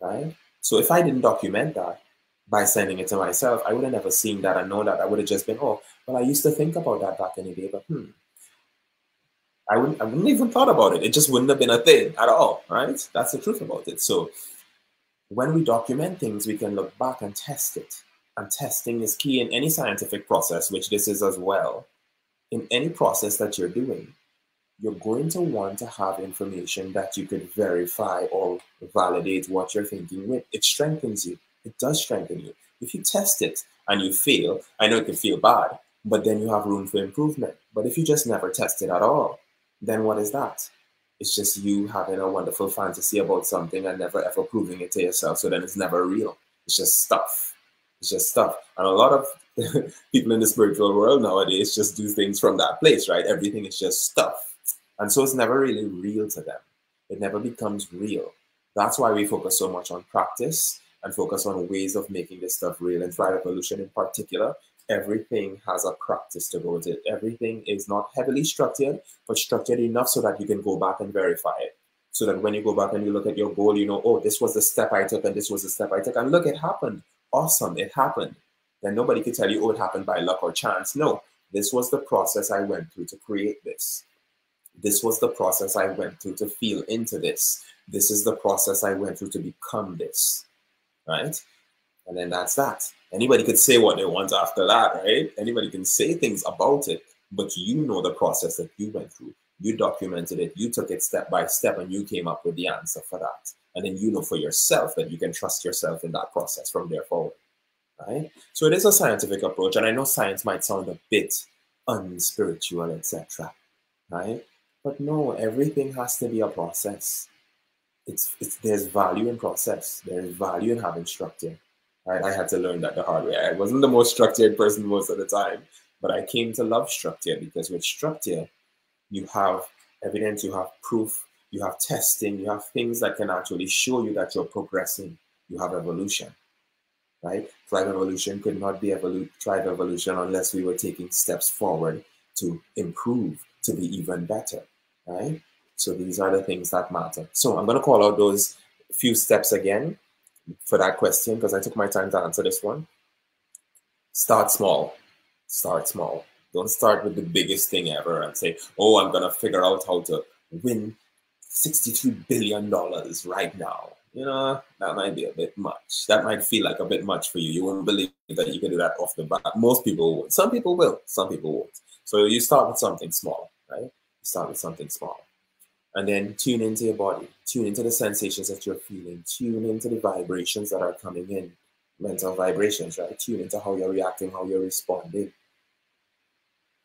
right? So if I didn't document that by sending it to myself, I would have never seen that and known that. I would have just been, oh, well, I used to think about that back in the day, but I wouldn't even thought about it. It just wouldn't have been a thing at all, right? That's the truth about it. So when we document things, we can look back and test it. And testing is key in any scientific process, which this is as well. In any process that you're doing, you're going to want to have information that you could verify or validate what you're thinking with. It strengthens you. It does strengthen you. If you test it and you fail, I know it can feel bad, but then you have room for improvement. But if you just never test it at all, then what is that? It's just you having a wonderful fantasy about something and never ever proving it to yourself. So then it's never real. It's just stuff. It's just stuff. And a lot of people in the spiritual world nowadays just do things from that place, right? Everything is just stuff. And so it's never really real to them. It never becomes real. That's why we focus so much on practice and focus on ways of making this stuff real. And Thrive Evolution in particular, everything has a practice to go with it. Everything is not heavily structured, but structured enough so that you can go back and verify it. So that when you go back and you look at your goal, you know, oh, this was the step I took and this was the step I took. And look, it happened. Awesome, it happened. Then nobody could tell you, oh, it happened by luck or chance. No, this was the process I went through to create this. This was the process I went through to feel into this. This is the process I went through to become this, right? And then that's that. Anybody could say what they want after that, right? Anybody can say things about it, but you know the process that you went through. You documented it, you took it step by step, and you came up with the answer for that. And then you know for yourself that you can trust yourself in that process from there forward, right? So it is a scientific approach, and I know science might sound a bit unspiritual, etc., right? But no, everything has to be a process. There's value in process. There's value in having structure. Right? I had to learn that the hard way. I wasn't the most structured person most of the time, but I came to love structure because with structure, you have evidence, you have proof, you have testing, you have things that can actually show you that you're progressing. You have evolution, right? Thrive Evolution could not be Thrive Evolution unless we were taking steps forward to improve, to be even better, right? So these are the things that matter. So I'm going to call out those few steps again for that question because I took my time to answer this one. Start small. Start small. Don't start with the biggest thing ever and say, oh, I'm going to figure out how to win $63 billion right now. You know, that might be a bit much. That might feel like a bit much for you. You wouldn't believe that you can do that off the bat. Most people won't. Some people will. Some people won't. So you start with something small, right? You start with something small. And then tune into your body. Tune into the sensations that you're feeling. Tune into the vibrations that are coming in. Mental vibrations, right? Tune into how you're reacting, how you're responding.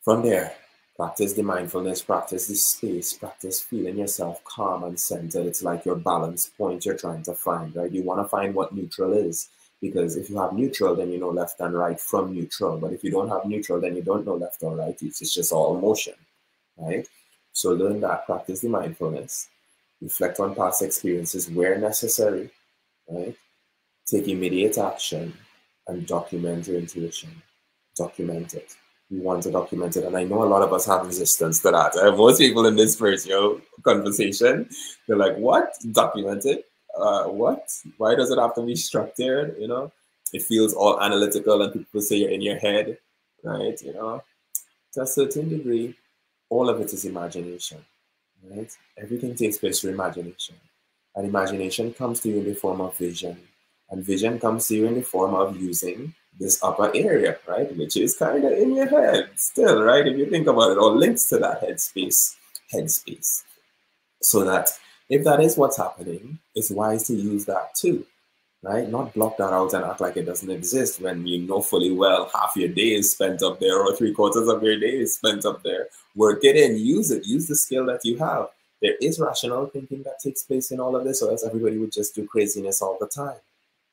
From there, practice the mindfulness, practice the space, practice feeling yourself calm and centered. It's like your balance point you're trying to find, right? You want to find what neutral is. Because if you have neutral, then you know left and right from neutral. But if you don't have neutral, then you don't know left or right. It's just all motion, right? So learn that, practice the mindfulness, reflect on past experiences where necessary, right? Take immediate action and document your intuition. Document it. You want to document it. And I know a lot of us have resistance to that. Most people in this spiritual conversation, they're like, what? Document it? What? Why does it have to be structured? You know, it feels all analytical and people say you're in your head, right? You know, to a certain degree, all of it is imagination, right? Everything takes place through imagination. And imagination comes to you in the form of vision. And vision comes to you in the form of using this upper area, right? Which is kind of in your head still, right? If you think about it, all links to that headspace. So that if that is what's happening, it's wise to use that too, right? Not block that out and act like it doesn't exist when you know fully well half your day is spent up there or 3/4 of your day is spent up there. Work it in, use it, use the skill that you have. There is rational thinking that takes place in all of this, or else everybody would just do craziness all the time,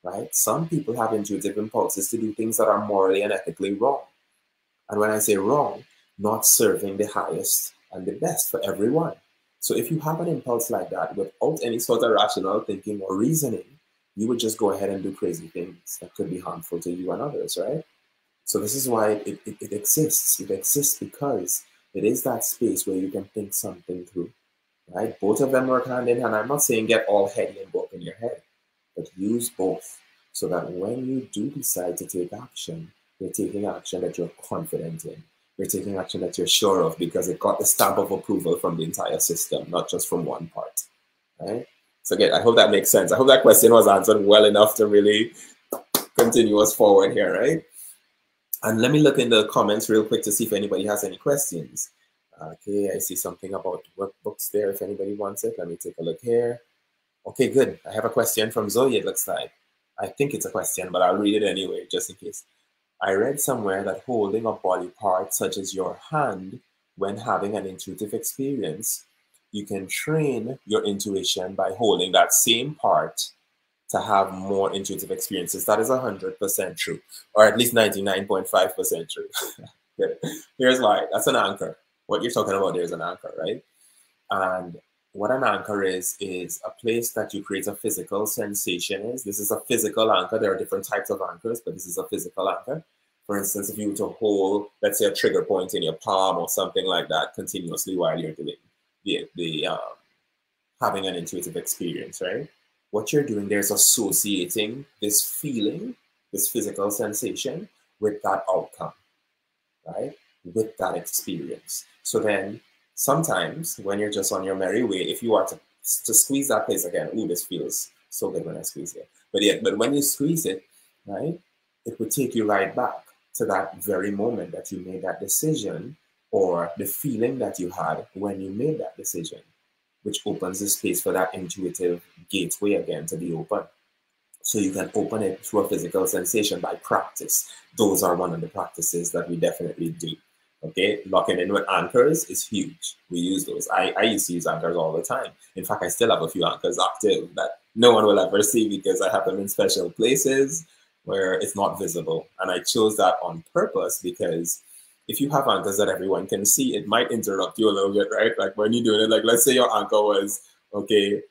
right? Some people have intuitive impulses to do things that are morally and ethically wrong. And when I say wrong, not serving the highest and the best for everyone. So if you have an impulse like that without any sort of rational thinking or reasoning, you would just go ahead and do crazy things that could be harmful to you and others, right? So this is why it exists. It exists because it is that space where you can think something through, right? Both of them work hand in hand. I'm not saying get all heady and both in your head, but use both so that when you do decide to take action, you're taking action that you're confident in. You're taking action that you're sure of because it got the stamp of approval from the entire system, not just from one part, right? So again, I hope that makes sense. I hope that question was answered well enough to really continue us forward here, right? And let me look in the comments real quick to see if anybody has any questions. Okay, I see something about workbooks there if anybody wants it. Let me take a look here. Okay, good. I have a question from Zoe, it looks like. I think it's a question, but I'll read it anyway, just in case. I read somewhere that holding a body part such as your hand when having an intuitive experience, you can train your intuition by holding that same part to have more intuitive experiences. That is 100% true, or at least 99.5% true. Here's why. That's an anchor. What you're talking about there is an anchor, right? And what an anchor is a place that you create a physical sensation is. This is a physical anchor. There are different types of anchors, but this is a physical anchor. For instance, if you were to hold, let's say, a trigger point in your palm or something like that continuously while you're doing the having an intuitive experience, right? What you're doing there is associating this feeling, this physical sensation with that outcome, right? With that experience. So then sometimes when you're just on your merry way, if you are to squeeze that place again, ooh, this feels so good when I squeeze it. But when you squeeze it, right, it would take you right back to that very moment that you made that decision, or the feeling that you had when you made that decision, which opens the space for that intuitive gateway again to be open. So you can open it through a physical sensation by practice. Those are one of the practices that we definitely do. Okay, locking in with anchors is huge. We use those. I used to use anchors all the time. In fact, I still have a few anchors active that no one will ever see because I have them in special places where it's not visible. And I chose that on purpose because if you have anchors that everyone can see, it might interrupt you a little bit, right? Like when you're doing it, like let's say your anchor was, okay,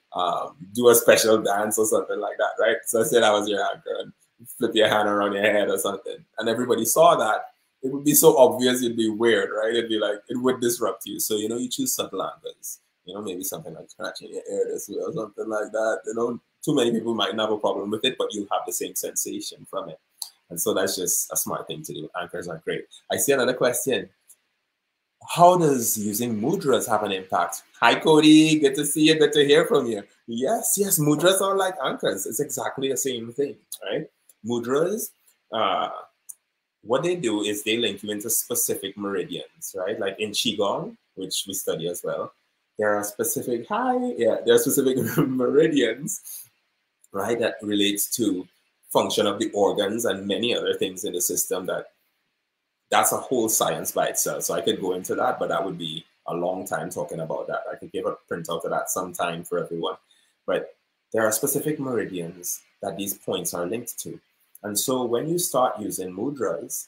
do a special dance or something like that, right? So I said that was your anchor and flip your hand around your head or something. And everybody saw that. It would be so obvious, it'd be weird, right? It'd be like, it would disrupt you. So, you choose subtle anchors. Maybe something like scratching your ear this way or something like that. Too many people might not have a problem with it, but you'll have the same sensation from it. And so that's just a smart thing to do. Anchors are great. I see another question. How does using mudras have an impact? Hi, Cody. Good to see you. Good to hear from you. Yes, mudras are like anchors. It's exactly the same thing, right? Mudras, what they do is they link you into specific meridians, right? Like in Qigong, which we study as well, there are specific, there are specific meridians, right, that relates to function of the organs and many other things in the system that's a whole science by itself. So I could go into that, but that would be a long time talking about that. I could give a printout of that sometime for everyone. But there are specific meridians that these points are linked to. And so when you start using mudras,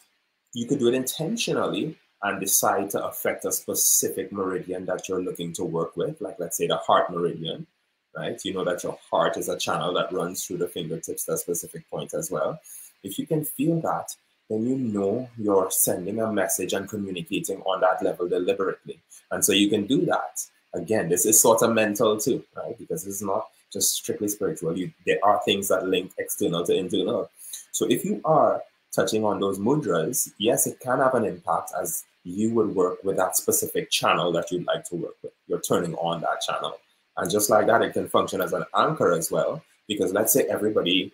you could do it intentionally and decide to affect a specific meridian that you're looking to work with, like let's say the heart meridian, right? You know that your heart is a channel that runs through the fingertips, that specific point as well. If you can feel that, then you know you're sending a message and communicating on that level deliberately. And so you can do that. Again, this is sort of mental too, right? Because it's not just strictly spiritual. There are things that link external to internal. So if you are touching on those mudras, yes, it can have an impact as you would work with that specific channel that you'd like to work with. You're turning on that channel. And just like that, it can function as an anchor as well. Because let's say everybody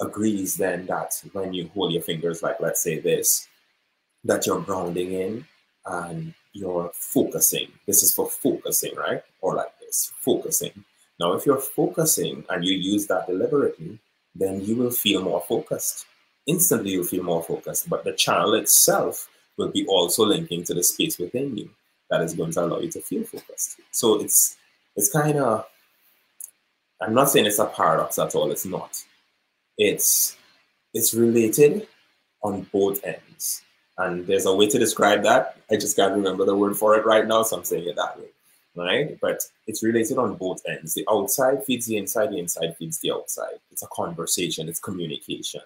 agrees then that when you hold your fingers, like let's say this, that you're grounding in and you're focusing. This is for focusing, right? Or like this, focusing. Now, if you're focusing and you use that deliberately, then you will feel more focused. Instantly, you'll feel more focused, but the channel itself will be also linking to the space within you that is going to allow you to feel focused. So it's kind of, I'm not saying it's a paradox at all, it's not. It's related on both ends. And there's a way to describe that. I just can't remember the word for it right now, so I'm saying it that way, right? But it's related on both ends. The outside feeds the inside feeds the outside. It's a conversation, it's communication.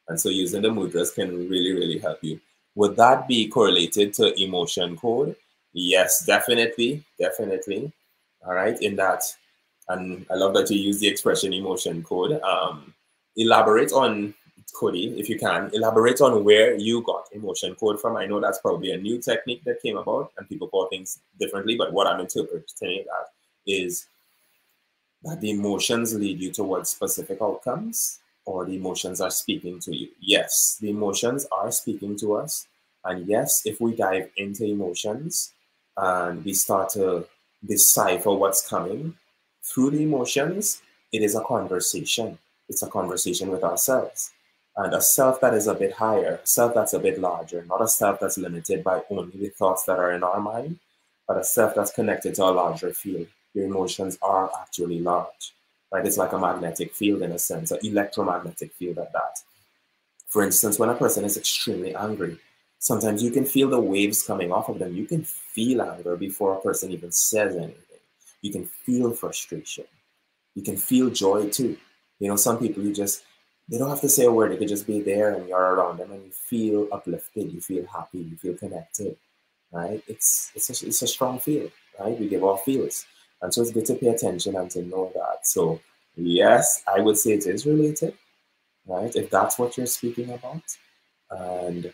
And so using the mudras can really, really help you. Would that be correlated to emotion code? Yes, definitely, definitely. All right, in that, and I love that you use the expression emotion code. Elaborate on, Cody, if you can, elaborate on where you got emotion code from. I know that's probably a new technique that came about and people call things differently, but what I'm interpreting that is that the emotions lead you towards specific outcomes, or the emotions are speaking to you. Yes, the emotions are speaking to us. And yes, if we dive into emotions and we start to decipher what's coming through the emotions, it is a conversation. It's a conversation with ourselves. And a self that is a bit higher, a self that's a bit larger, not a self that's limited by only the thoughts that are in our mind, but a self that's connected to a larger field. Your emotions are actually large, right? It's like a magnetic field in a sense, an electromagnetic field at that. For instance, when a person is extremely angry, sometimes you can feel the waves coming off of them. You can feel anger before a person even says anything. You can feel frustration. You can feel joy too. You know, some people they don't have to say a word. They could just be there and you're around them and you feel uplifted, you feel happy, you feel connected, right? It's a strong feel, right? We give off feels. And so it's good to pay attention and to know that. So yes, I would say it is related, right? If that's what you're speaking about. And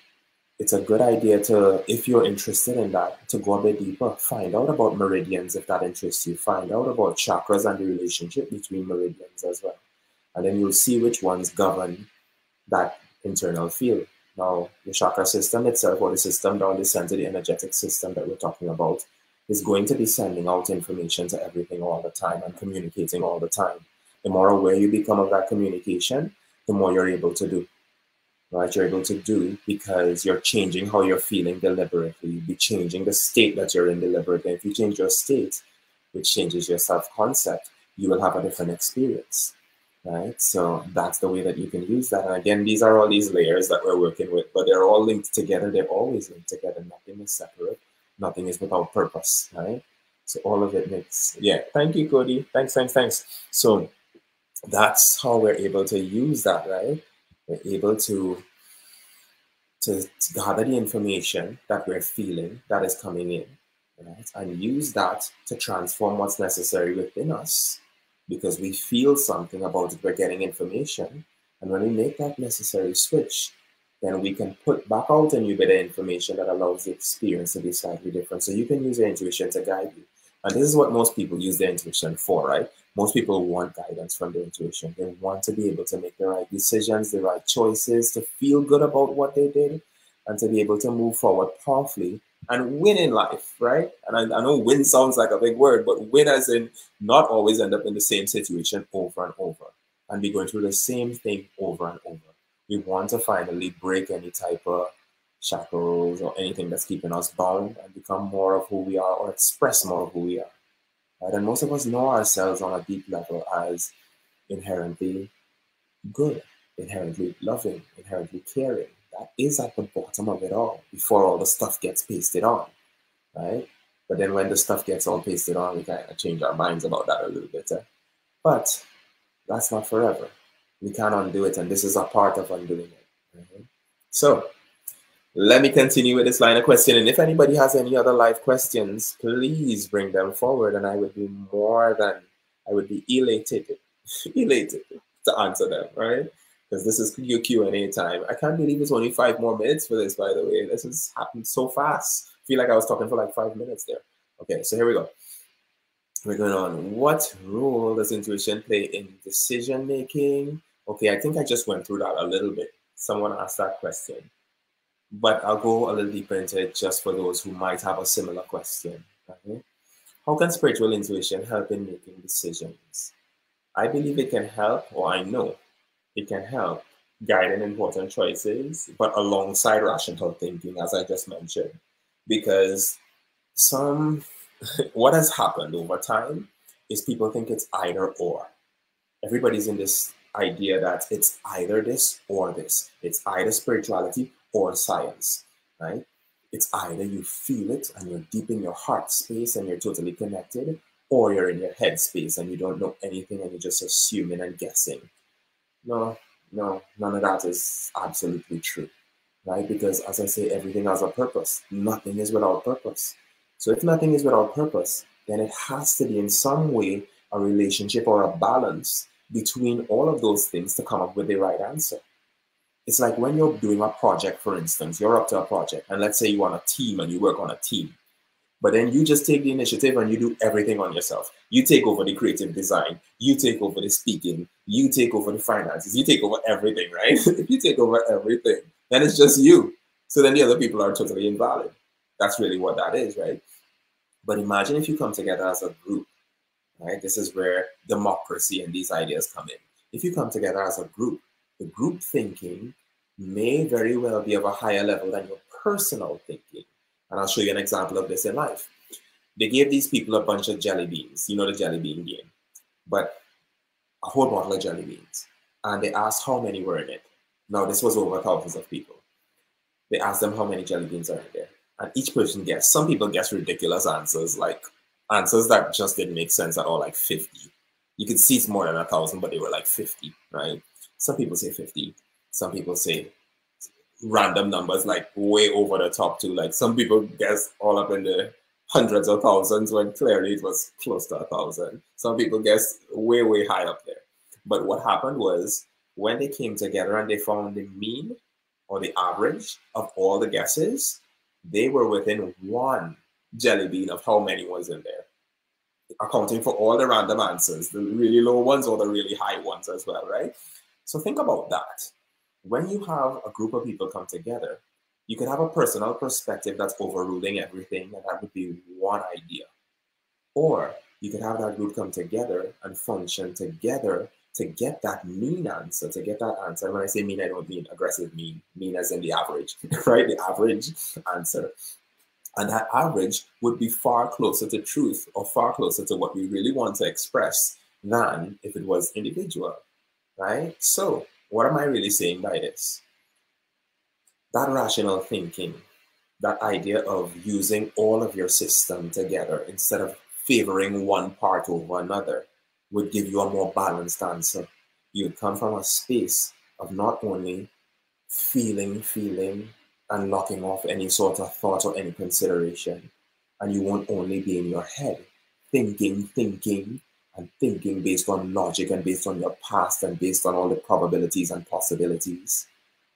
it's a good idea to, if you're interested in that, to go a bit deeper. Find out about meridians if that interests you. Find out about chakras and the relationship between meridians as well. And then you'll see which ones govern that internal field. Now, the chakra system itself, or the system down the center, the energetic system that we're talking about, is going to be sending out information to everything all the time and communicating all the time. The more aware you become of that communication, the more you're able to do. Right, you're able to do because you're changing how you're feeling deliberately. You'll be changing the state that you're in deliberately. If you change your state, which changes your self-concept, you will have a different experience, right? So that's the way that you can use that. And again, these are all these layers that we're working with, but they're all linked together. They're always linked together. Nothing is separate. Nothing is without purpose, right? So all of it makes, yeah. Thank you, Cody. Thanks. So that's how we're able to use that, right? We're able to gather the information that we're feeling that is coming in, right? And use that to transform what's necessary within us. Because we feel something about it, we're getting information. And when we make that necessary switch, then we can put back out a new bit of information that allows the experience to be slightly different. So you can use your intuition to guide you. And this is what most people use their intuition for, right? Most people want guidance from their intuition. They want to be able to make the right decisions, the right choices, to feel good about what they did, and to be able to move forward powerfully and win in life, right? And I know win sounds like a big word, but win as in not always end up in the same situation over and over and be going through the same thing over and over. We want to finally break any type of shackles or anything that's keeping us bound and become more of who we are or express more of who we are. Right? And most of us know ourselves on a deep level as inherently good, inherently loving, inherently caring. That is at the bottom of it all before all the stuff gets pasted on, right? But then when the stuff gets all pasted on, we kind of change our minds about that a little bit. But that's not forever. We can't undo it, and this is a part of undoing it. Right? So let me continue with this line of questioning. If anybody has any other live questions, please bring them forward, and I would be elated, elated to answer them, right? Because this is your Q&A time. I can't believe it's only 5 more minutes for this, by the way. This has happened so fast. I feel like I was talking for like 5 minutes there. Okay, so here we go. We're going on. What role does intuition play in decision making? Okay, I think I just went through that a little bit. Someone asked that question. But I'll go a little deeper into it just for those who might have a similar question. Okay? How can spiritual intuition help in making decisions? I believe it can help, or I know it can help guide in important choices, but alongside rational thinking, as I just mentioned. Because what has happened over time is people think it's either or. Everybody's in this idea that it's either this or this. It's either spirituality or science, right? It's either you feel it and you're deep in your heart space and you're totally connected, or you're in your head space and you don't know anything and you're just assuming and guessing. No, none of that is absolutely true, right? Because as I say, everything has a purpose. Nothing is without purpose. So if nothing is without purpose, then it has to be in some way a relationship or a balance between all of those things to come up with the right answer. It's like when you're doing a project, for instance, you're up to a project, and let's say you want a team and you work on a team, but then you just take the initiative and you do everything on yourself. You take over the creative design, you take over the speaking, you take over the finances, you take over everything, right? If you take over everything, then it's just you. So then the other people are totally invalid. That's really what that is, right? But imagine if you come together as a group, right? This is where democracy and these ideas come in. If you come together as a group, The group thinking may very well be of a higher level than your personal thinking. And I'll show you an example of this in life. They gave these people a bunch of jelly beans, you know, the jelly bean game, but a whole bottle of jelly beans. And they asked how many were in it. Now, this was over thousands of people. They asked them how many jelly beans are in there. And each person guessed. Some people guessed ridiculous answers, like answers that just didn't make sense at all, like 50. You could see it's more than 1,000, but they were like 50, right? Some people say 50. Some people say random numbers, like way over the top too. Like some people guess all up in the hundreds of thousands when clearly it was close to 1,000. Some people guess way, way high up there. But what happened was when they came together and they found the mean or the average of all the guesses, they were within one jelly bean of how many was in there, accounting for all the random answers, the really low ones or the really high ones as well, right? So think about that. When you have a group of people come together, you can have a personal perspective that's overruling everything, and that would be one idea. Or you could have that group come together and function together to get that mean answer, to get that answer. And when I say mean, I don't mean aggressive mean as in the average, right? The average answer. And that average would be far closer to truth or far closer to what we really want to express than if it was individual, right? So what am I really saying by this? That rational thinking, that idea of using all of your system together instead of favoring one part over another would give you a more balanced answer. You would come from a space of not only feeling, and knocking off any sort of thought or any consideration. And you won't only be in your head, thinking, and thinking based on logic and based on your past and based on all the probabilities and possibilities.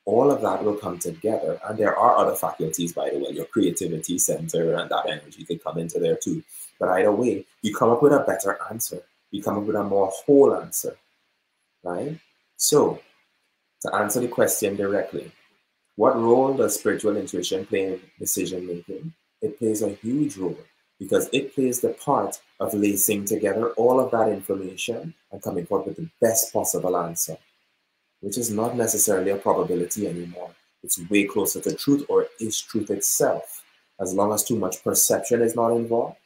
All of that will come together. And there are other faculties, by the way, your creativity center and that energy could come into there too. But either way, you come up with a better answer. You come up with a more whole answer, right? So, to answer the question directly, what role does spiritual intuition play in decision making? It plays a huge role because it plays the part of lacing together all of that information and coming forth with the best possible answer, which is not necessarily a probability anymore. It's way closer to truth, or it is truth itself, as long as too much perception is not involved,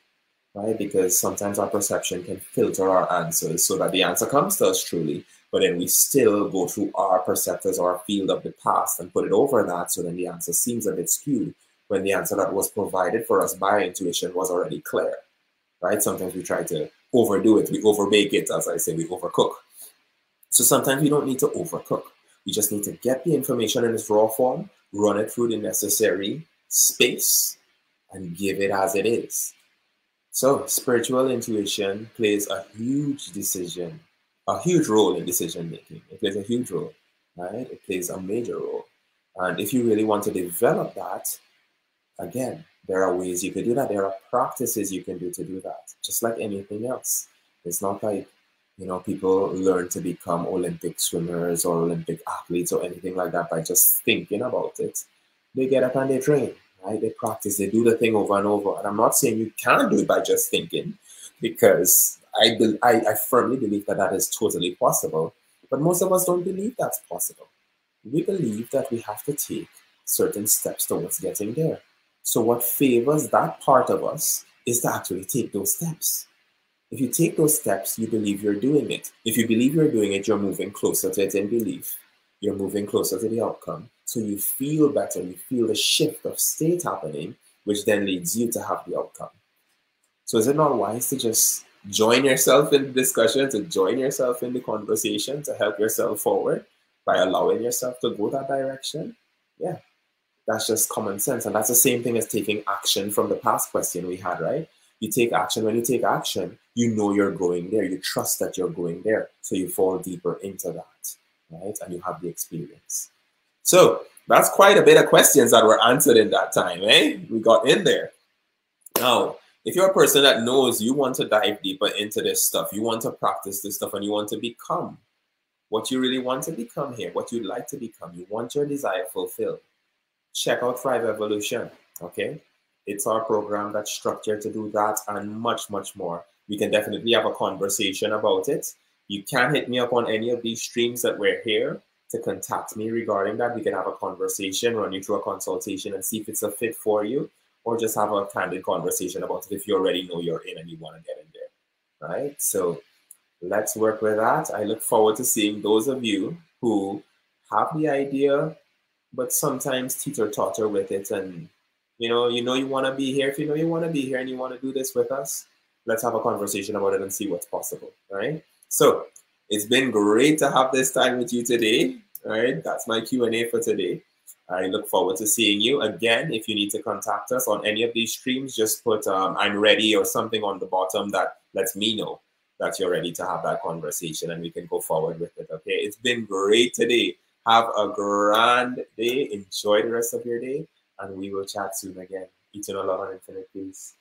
right? Because sometimes our perception can filter our answers so that the answer comes to us truly, but then we still go through our perceptors or our field of the past and put it over that, so then the answer seems a bit skewed when the answer that was provided for us by intuition was already clear, right? Sometimes we try to overdo it, we overbake it, as I say, we overcook. So sometimes we don't need to overcook. We just need to get the information in its raw form, run it through the necessary space, and give it as it is. So spiritual intuition plays a huge role in decision making. It plays a huge role, right? It plays a major role. And if you really want to develop that, again, there are ways you can do that. There are practices you can do to do that, just like anything else. It's not like, you know, people learn to become Olympic swimmers or Olympic athletes or anything like that by just thinking about it. They get up and they train, right? They practice, they do the thing over and over. And I'm not saying you can't do it by just thinking, because I firmly believe that that is totally possible. But most of us don't believe that's possible. We believe that we have to take certain steps towards getting there. So what favors that part of us is to actually take those steps. If you take those steps, you believe you're doing it. If you believe you're doing it, you're moving closer to it in belief. You're moving closer to the outcome. So you feel better. You feel the shift of state happening, which then leads you to have the outcome. So is it not wise to just join yourself in the discussion, to join yourself in the conversation, to help yourself forward by allowing yourself to go that direction? Yeah, that's just common sense. And that's the same thing as taking action from the past question we had, right? You take action. When you take action, you know you're going there. You trust that you're going there. So you fall deeper into that, right? And you have the experience. So that's quite a bit of questions that were answered in that time, eh? We got in there. Now, if you're a person that knows you want to dive deeper into this stuff, you want to practice this stuff, and you want to become what you really want to become here, what you'd like to become, you want your desire fulfilled, check out Thrive Evolution, okay? It's our program that's structured to do that and much, much more. We can definitely have a conversation about it. You can hit me up on any of these streams that we're here. to contact me regarding that. We can have a conversation, run you through a consultation and see if it's a fit for you, or just have a candid conversation about it if you already know you're in and you want to get in there, right? So let's work with that. I look forward to seeing those of you who have the idea, but sometimes teeter-totter with it, and you want to be here. If you know you want to be here and you want to do this with us, let's have a conversation about it and see what's possible, right? So it's been great to have this time with you today. All right, that's my Q&A for today. I look forward to seeing you again. If you need to contact us on any of these streams, just put I'm ready or something on the bottom that lets me know that you're ready to have that conversation and we can go forward with it. Okay, it's been great today. Have a grand day. Enjoy the rest of your day, and we will chat soon again. Eternal love and infinite peace.